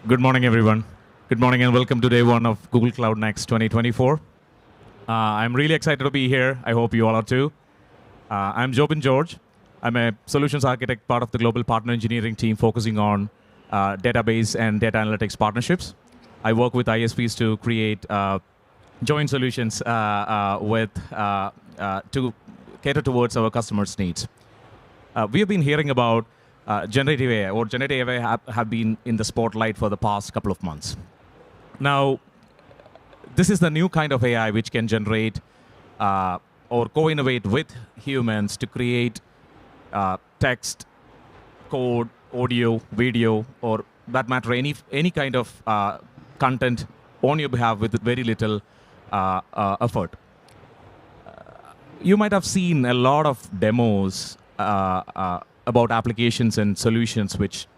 Good morning, everyone. Good morning, and welcome to day one of Google Cloud Next 2024. I'm really excited to be here. I hope you all are too. I'm Jobin George. I'm a solutions architect, part of the global partner engineering team focusing on database and data analytics partnerships. I work with ISPs to create joint solutions to cater towards our customers' needs. We have been hearing about generative AI, or generative AI have been in the spotlight for the past couple of months. Now, this is the new kind of AI which can generate or co-innovate with humans to create text, code, audio, video, or that matter, any kind of content on your behalf with very little effort. You might have seen a lot of demos about applications and solutions which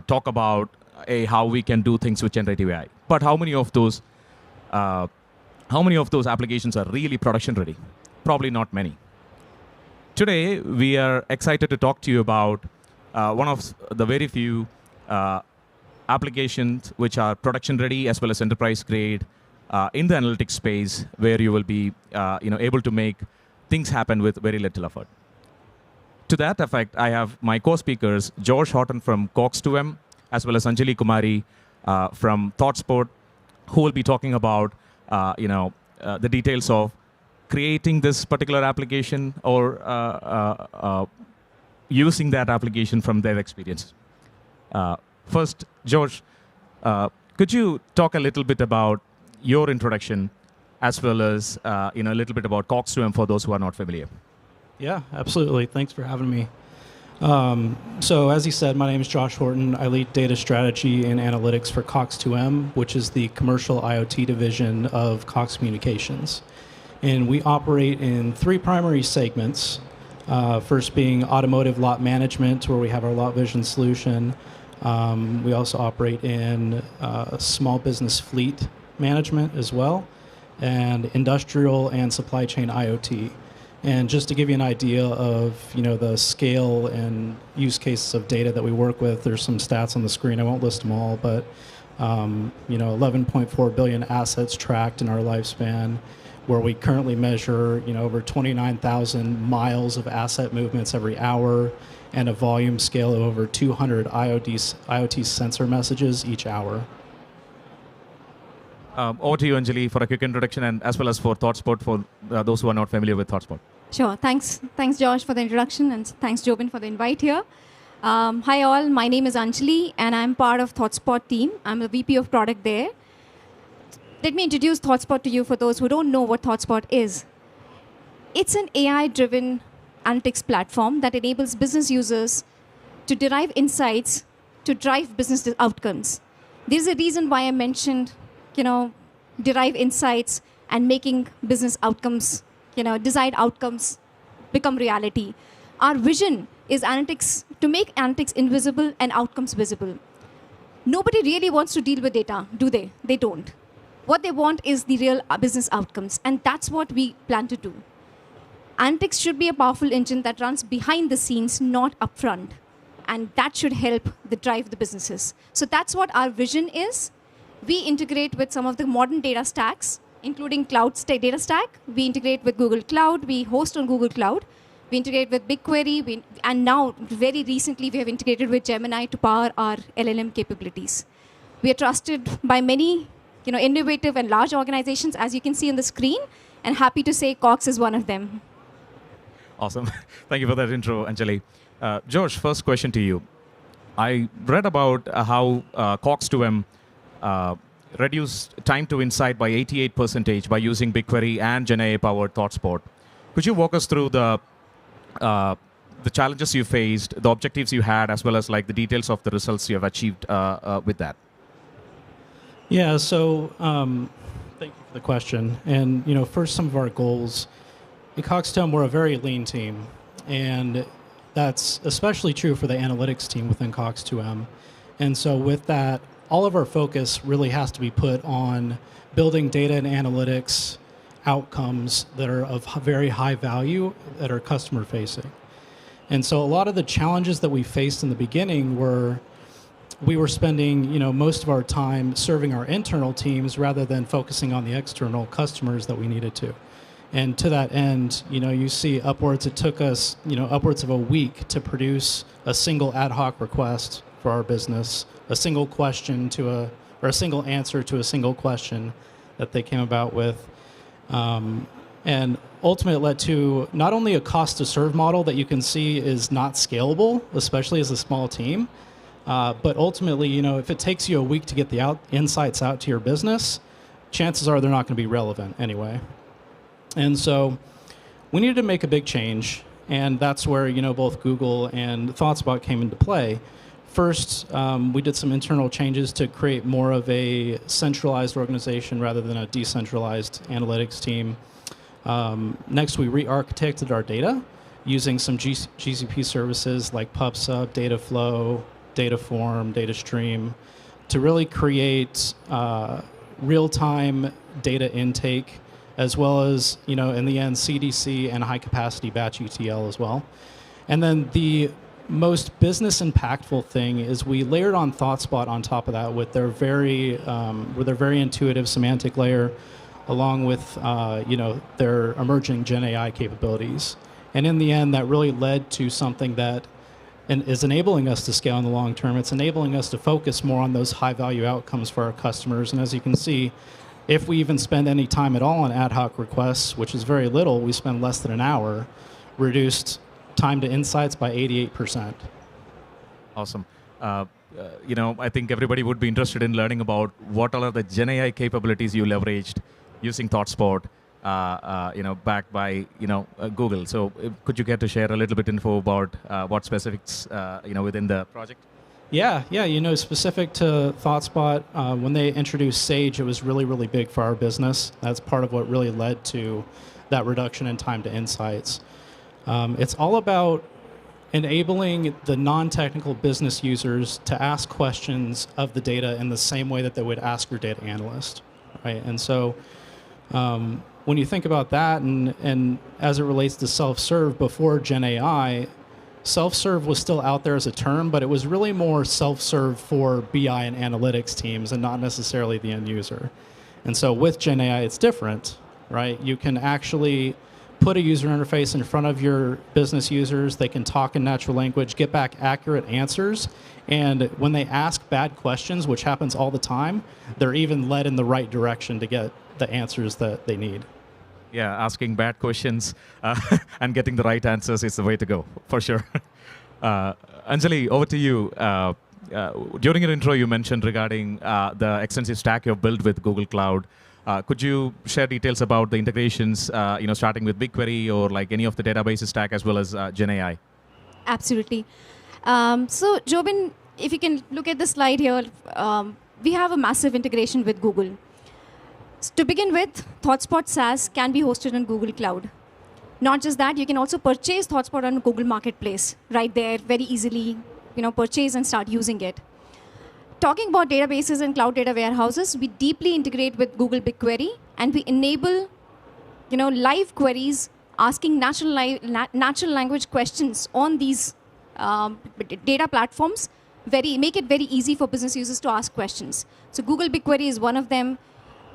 talk about how we can do things with generative AI. But how many of those applications are really production ready? Probably not many. Today, we are excited to talk to you about one of the very few applications which are production ready as well as enterprise grade in the analytics space, where you will be able to make things happen with very little effort. To that effect, I have my co-speakers, George Horton from Cox as well as Anjali Kumari from ThoughtSpot, who will be talking about the details of creating this particular application or using that application from their experience. First, George, could you talk a little bit about your introduction, as well as a little bit about Cox for those who are not familiar? Yeah, absolutely. Thanks for having me. So as you said, my name is Josh Horton. I lead data strategy and analytics for Cox which is the commercial IoT division of Cox Communications. And we operate in three primary segments. First being automotive lot management, where we have our lot vision solution. We also operate in small business fleet management as well, and industrial and supply chain IoT. And just to give you an idea of the scale and use cases of data that we work with, there's some stats on the screen. I won't list them all, but 11.4 billion assets tracked in our lifespan, where we currently measure over 29,000 miles of asset movements every hour, and a volume scale of over 200 IoT sensor messages each hour. Over to you, Anjali, for a quick introduction, and as well as for ThoughtSpot, for those who are not familiar with ThoughtSpot. Sure. Thanks, Josh, for the introduction, and thanks, Jobin, for the invite here. Hi, all. My name is Anjali, and I'm part of ThoughtSpot team. I'm the VP of product there. Let me introduce ThoughtSpot to you for those who don't know what ThoughtSpot is. It's an AI-driven analytics platform that enables business users to derive insights to drive business outcomes. There's a reason why I mentioned derive insights and making business outcomes, desired outcomes become reality. Our vision is analytics, to make analytics invisible and outcomes visible. Nobody really wants to deal with data, do they? They don't. What they want is the real business outcomes, and that's what we plan to do. Analytics should be a powerful engine that runs behind the scenes, not upfront, and that should help drive the businesses. So that's what our vision is. We integrate with some of the modern data stacks, including cloud data stack. We integrate with Google Cloud. We host on Google Cloud. We integrate with BigQuery. And now, very recently, we have integrated with Gemini to power our LLM capabilities. We are trusted by many innovative and large organizations, as you can see on the screen, and happy to say Cox is one of them. Awesome. Thank you for that intro, Anjali. George, first question to you. I read about how Cox reduced time to insight by 88% by using BigQuery and Gemini-powered ThoughtSpot. Could you walk us through the challenges you faced, the objectives you had, as well as the details of the results you have achieved with that? Yeah, so thank you for the question. And first, some of our goals. At Cox we're a very lean team, and that's especially true for the analytics team within Cox And so with that, all of our focus really has to be put on building data and analytics outcomes that are of very high value, that are customer facing. And so a lot of the challenges that we faced in the beginning were we were spending most of our time serving our internal teams rather than focusing on the external customers that we needed to. And to that end, you see it took us upwards of a week to produce a single ad hoc request for our business, a single question or a single answer to a single question that they came about with. And ultimately it led to not only a cost to serve model that you can see is not scalable, especially as a small team, but ultimately, if it takes you a week to get the insights out to your business, chances are they're not going to be relevant anyway. And so we needed to make a big change, and that's where both Google and ThoughtSpot came into play. First, we did some internal changes to create more of a centralized organization rather than a decentralized analytics team. Next, we re-architected our data using some GCP services like PubSub, Dataflow, Dataform, Datastream to really create real-time data intake, as well as, in the end, CDC and high-capacity batch ETL as well. And then the most business impactful thing is we layered on ThoughtSpot on top of that with their very intuitive semantic layer, along with their emerging Gen AI capabilities. And in the end, that really led to something that is enabling us to scale in the long term. It's enabling us to focus more on those high-value outcomes for our customers. And as you can see, if we even spend any time at all on ad hoc requests, which is very little, we spend less than an hour, reduced time to insights by 88%. Awesome. I think everybody would be interested in learning about what are the Gen AI capabilities you leveraged using ThoughtSpot, backed by Google. So could you care to share a little bit info about what specifics within the project? Yeah. Specific to ThoughtSpot, when they introduced Sage, it was really, really big for our business. That's part of what really led to that reduction in time to insights. It's all about enabling the non-technical business users to ask questions of the data in the same way that they would ask your data analyst, right? And so when you think about that, and as it relates to self-serve, before Gen AI, self-serve was still out there as a term, but it was really more self-serve for BI and analytics teams and not necessarily the end user. And so with Gen AI, it's different, right? You can actually put a user interface in front of your business users. They can talk in natural language, get back accurate answers. And when they ask bad questions, which happens all the time, they're even led in the right direction to get the answers that they need. Yeah, asking bad questions and getting the right answers is the way to go, for sure. Anjali, over to you. During your intro, you mentioned regarding the extensive stack you've built with Google Cloud. Could you share details about the integrations, starting with BigQuery or like any of the databases stack as well as Gen AI? Absolutely. So, Jobin, if you can look at the slide here, we have a massive integration with Google. So to begin with, ThoughtSpot SaaS can be hosted on Google Cloud. Not just that, you can also purchase ThoughtSpot on Google Marketplace right there, very easily, purchase and start using it. Talking about databases and cloud data warehouses, we deeply integrate with Google BigQuery, and we enable, live queries asking natural language questions on these data platforms. Make it very easy for business users to ask questions. So Google BigQuery is one of them.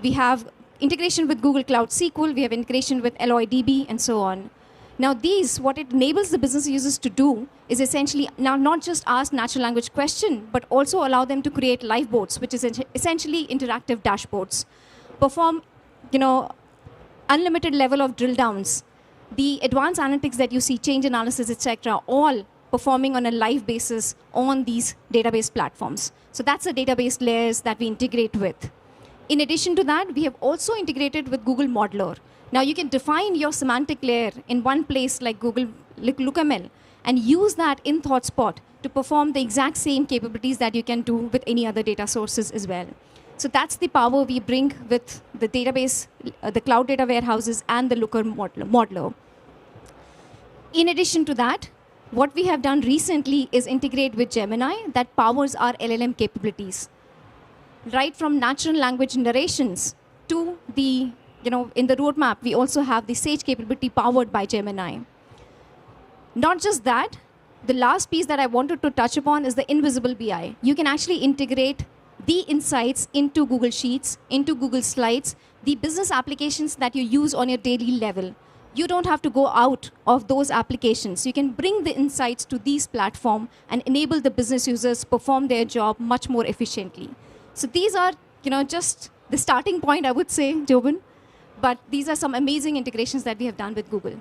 We have integration with Google Cloud SQL. We have integration with LOIDB and so on. Now what it enables the business users to do is essentially now not just ask natural language question, but also allow them to create live boards, which is essentially interactive dashboards. Perform, unlimited level of drill downs. The advanced analytics that you see, change analysis, etc., all performing on a live basis on these database platforms. So that's the database layers that we integrate with. In addition to that, we have also integrated with Google Modeler. Now you can define your semantic layer in one place like Google LookML and use that in ThoughtSpot to perform the exact same capabilities that you can do with any other data sources as well. So that's the power we bring with the database, the cloud data warehouses, and the Looker modeler. In addition to that, what we have done recently is integrate with Gemini that powers our LLM capabilities. Right from natural language narrations to the, in the roadmap, we also have the Sage capability powered by Gemini. Not just that, the last piece that I wanted to touch upon is the invisible BI. You can actually integrate the insights into Google Sheets, into Google Slides, the business applications that you use on your daily level. You don't have to go out of those applications. You can bring the insights to these platforms and enable the business users perform their job much more efficiently. So these are, just the starting point, I would say, Jobin. But these are some amazing integrations that we have done with Google.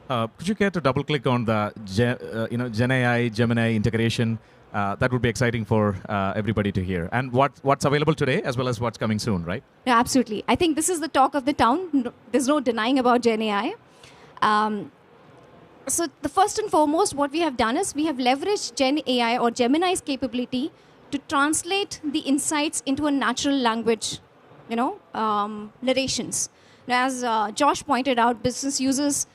Could you care to double-click on the Gen AI, Gemini integration? That would be exciting for everybody to hear. And what's available today, as well as what's coming soon, right? Yeah, absolutely. I think this is the talk of the town. There's no denying about Gen AI. So the first and foremost, what we have done is we have leveraged Gen AI or Gemini's capability to translate the insights into a natural language, narrations. Now, as Josh pointed out, business users,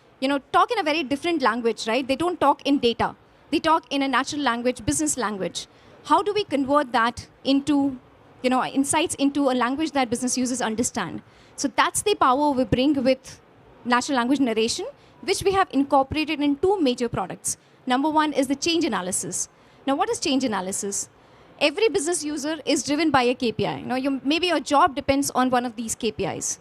talk in a very different language, right? They don't talk in data. They talk in a natural language, business language. How do we convert that into, insights into a language that business users understand? So that's the power we bring with natural language narration, which we have incorporated in two major products. Number one is the change analysis. Now, what is change analysis? Every business user is driven by a KPI. Maybe your job depends on one of these KPIs.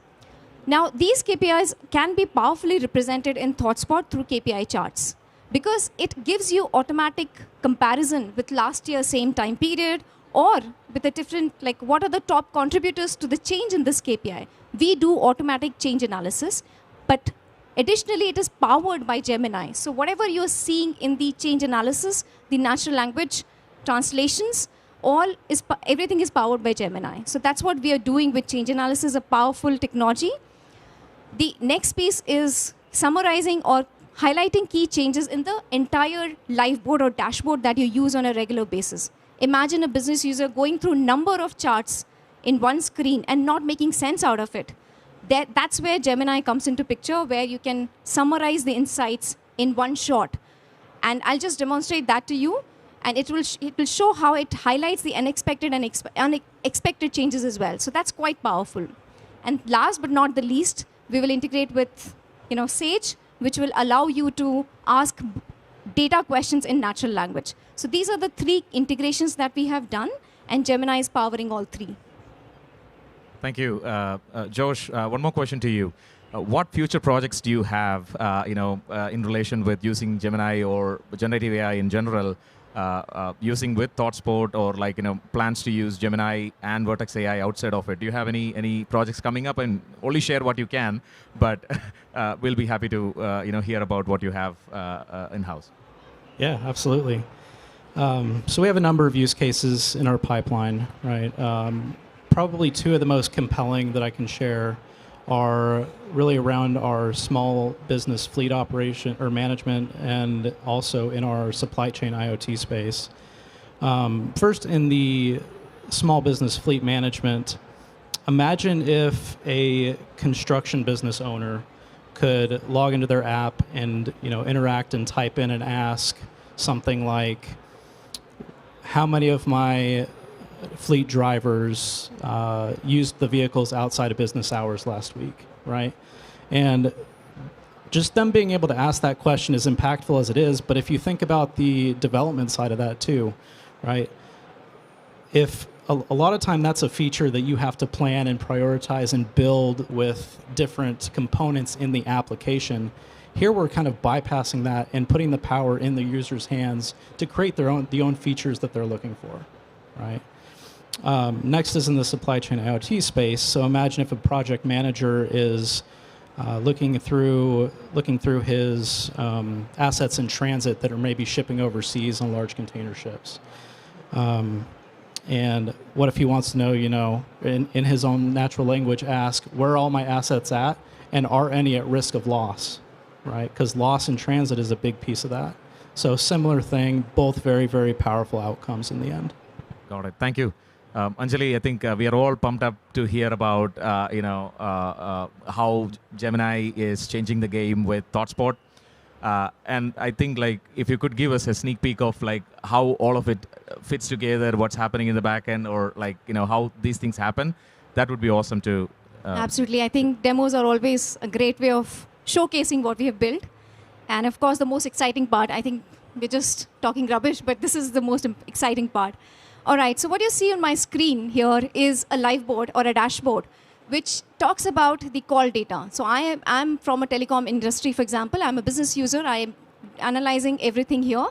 Now, these KPIs can be powerfully represented in ThoughtSpot through KPI charts, because it gives you automatic comparison with last year same time period, or with a different, what are the top contributors to the change in this KPI. We do automatic change analysis, but additionally, it is powered by Gemini. So whatever you're seeing in the change analysis, the natural language translations, everything is powered by Gemini. So that's what we are doing with change analysis, a powerful technology. The next piece is summarizing or highlighting key changes in the entire live board or dashboard that you use on a regular basis. Imagine a business user going through a number of charts in one screen and not making sense out of it. That's where Gemini comes into picture, where you can summarize the insights in one shot. And I'll just demonstrate that to you. And it will show how it highlights the unexpected and unexpected changes as well. So that's quite powerful. And last but not the least, we will integrate with Sage, which will allow you to ask data questions in natural language. So these are the three integrations that we have done, and Gemini is powering all three. Thank you. Josh, one more question to you. What future projects do you have in relation with using Gemini or generative AI in general, using with ThoughtSpot, or plans to use Gemini and Vertex AI outside of it? Do you have any projects coming up? And only share what you can, but we'll be happy to hear about what you have in-house. Yeah, absolutely. So we have a number of use cases in our pipeline, right? Probably two of the most compelling that I can share are really around our small business fleet operation or management, and also in our supply chain IoT space. First, in the small business fleet management, imagine if a construction business owner could log into their app and interact and type in and ask something like, how many of my fleet drivers used the vehicles outside of business hours last week, right? And just them being able to ask that question is impactful as it is, but if you think about the development side of that too, right? If a lot of time that's a feature that you have to plan and prioritize and build with different components in the application. Here we're kind of bypassing that and putting the power in the user's hands to create the own features that they're looking for, right? Next is in the supply chain IoT space. So imagine if a project manager is looking through his assets in transit that are maybe shipping overseas on large container ships. And what if he wants to know, in his own natural language, ask, where are all my assets at, and are any at risk of loss, right? Because loss in transit is a big piece of that. So similar thing, both very, very powerful outcomes in the end. Got it. Thank you. Anjali, I think we are all pumped up to hear about how Gemini is changing the game with ThoughtSpot. And I think if you could give us a sneak peek of how all of it fits together, what's happening in the back end, or how these things happen, that would be awesome too. Absolutely. I think demos are always a great way of showcasing what we have built. And of course, the most exciting part, I think We're just talking rubbish, but this is the most exciting part. All right, so what you see on my screen here is a live board or a dashboard, which talks about the call data. So I'm from a telecom industry, for example. I'm a business user. I am analyzing everything here.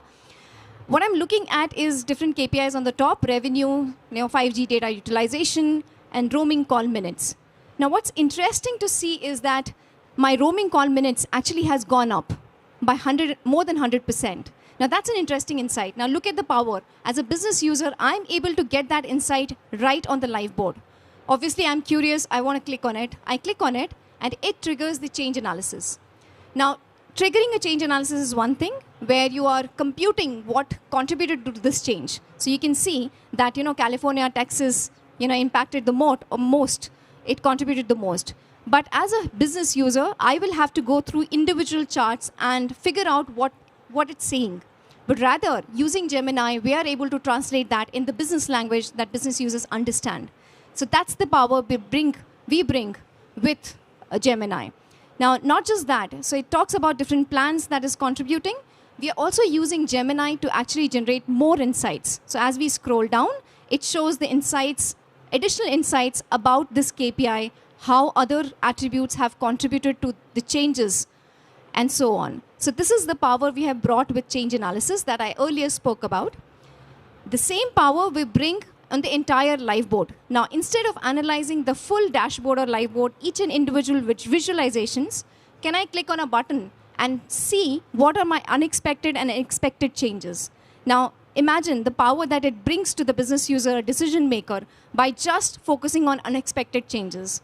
What I'm looking at is different KPIs on the top: revenue, 5G data utilization, and roaming call minutes. Now, what's interesting to see is that my roaming call minutes actually has gone up by more than 100%. Now, that's an interesting insight. Now, look at the power. As a business user, I'm able to get that insight right on the live board. Obviously, I'm curious. I want to click on it. I click on it, and it triggers the change analysis. Now, triggering a change analysis is one thing where you are computing what contributed to this change. So you can see that, California, Texas, impacted the most. It contributed the most. But as a business user, I will have to go through individual charts and figure out what it's saying. But rather, using Gemini, we are able to translate that in the business language that business users understand. So that's the power we bring with Gemini. Now, not just that. So it talks about different plans that is contributing. We are also using Gemini to actually generate more insights. So as we scroll down, it shows the insights, additional insights about this KPI, how other attributes have contributed to the changes, and so on. So this is the power we have brought with change analysis that I earlier spoke about. The same power we bring on the entire live board. Now, instead of analyzing the full dashboard or live board, each and individual visualizations, can I click on a button and see what are my unexpected and expected changes? Now, imagine the power that it brings to the business user, decision maker, by just focusing on unexpected changes.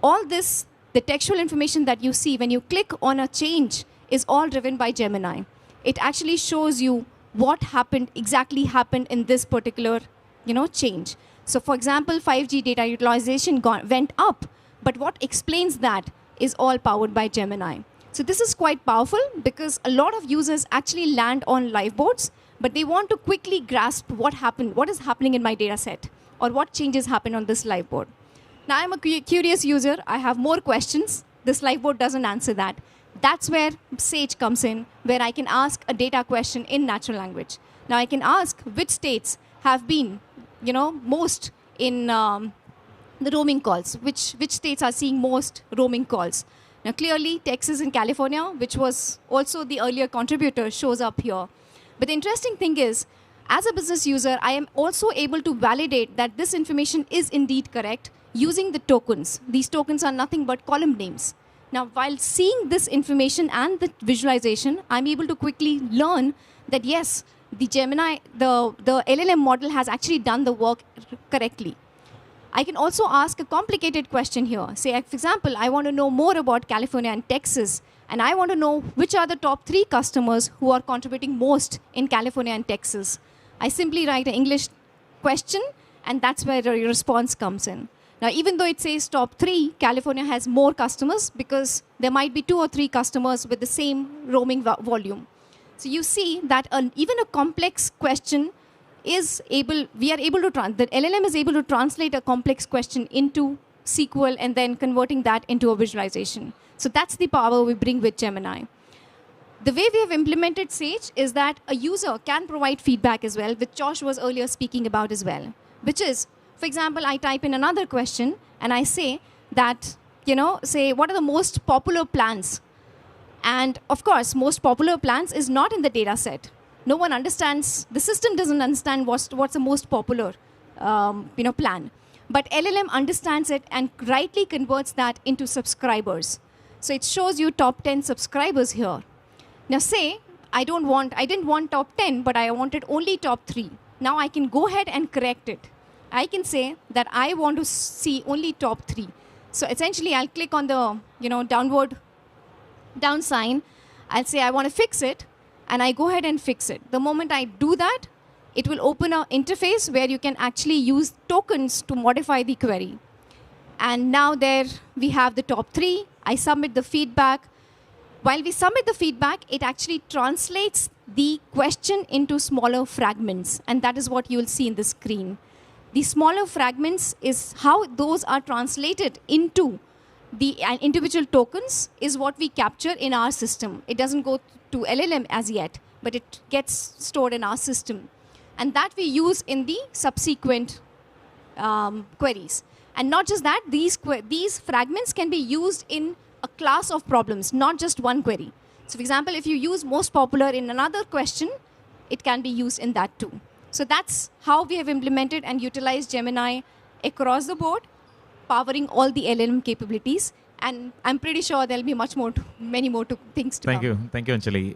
All this, the textual information that you see when you click on a change, is all driven by Gemini. It actually shows you what exactly happened in this particular change. So for example, 5G data utilization went up, but what explains that is all powered by Gemini. So this is quite powerful because a lot of users actually land on live boards, but they want to quickly grasp what is happening in my data set, or what changes happen on this live board. Now, I'm a curious user. I have more questions. This live board doesn't answer that. That's where Sage comes in, where I can ask a data question in natural language. Now, I can ask which states have been, most in the roaming calls. Which states are seeing most roaming calls? Now, clearly, Texas and California, which was also the earlier contributor, shows up here. But the interesting thing is, as a business user, I am also able to validate that this information is indeed correct using the tokens. These tokens are nothing but column names. Now, while seeing this information and the visualization, I'm able to quickly learn that, yes, the Gemini, the LLM model has actually done the work correctly. I can also ask a complicated question here. Say, for example, I want to know more about California and Texas, and I want to know which are the top 3 customers who are contributing most in California and Texas. I simply write an English question, and that's where the response comes in. Now, even though it says top 3, California has more customers because there might be 2 or 3 customers with the same roaming volume. So you see that even a complex question the LLM is able to translate a complex question into SQL and then converting that into a visualization. So that's the power we bring with Gemini. The way we have implemented Sage is that a user can provide feedback as well, which Josh was earlier speaking about as well, which is, for example, I type in another question and I say that, what are the most popular plans? And of course, most popular plans is not in the data set. No one understands, the system doesn't understand what's the most popular plan. But LLM understands it and rightly converts that into subscribers. So it shows you top 10 subscribers here. Now say, I didn't want top 10, but I wanted only top 3. Now I can go ahead and correct it. I can say that I want to see only top 3. So essentially, I'll click on the down sign. I'll say I want to fix it, and I go ahead and fix it. The moment I do that, it will open an interface where you can actually use tokens to modify the query. And now there we have the top 3. I submit the feedback. While we submit the feedback, it actually translates the question into smaller fragments. And that is what you will see in the screen. The smaller fragments is how those are translated into the individual tokens is what we capture in our system. It doesn't go to LLM as yet. but it gets stored in our system. And that we use in the subsequent queries. And not just that, these fragments can be used in a class of problems, not just one query. So for example, if you use most popular in another question, it can be used in that too. So that's how we have implemented and utilized Gemini across the board, powering all the LLM capabilities. And I'm pretty sure there'll be many more things to come. Thank you, Anjali.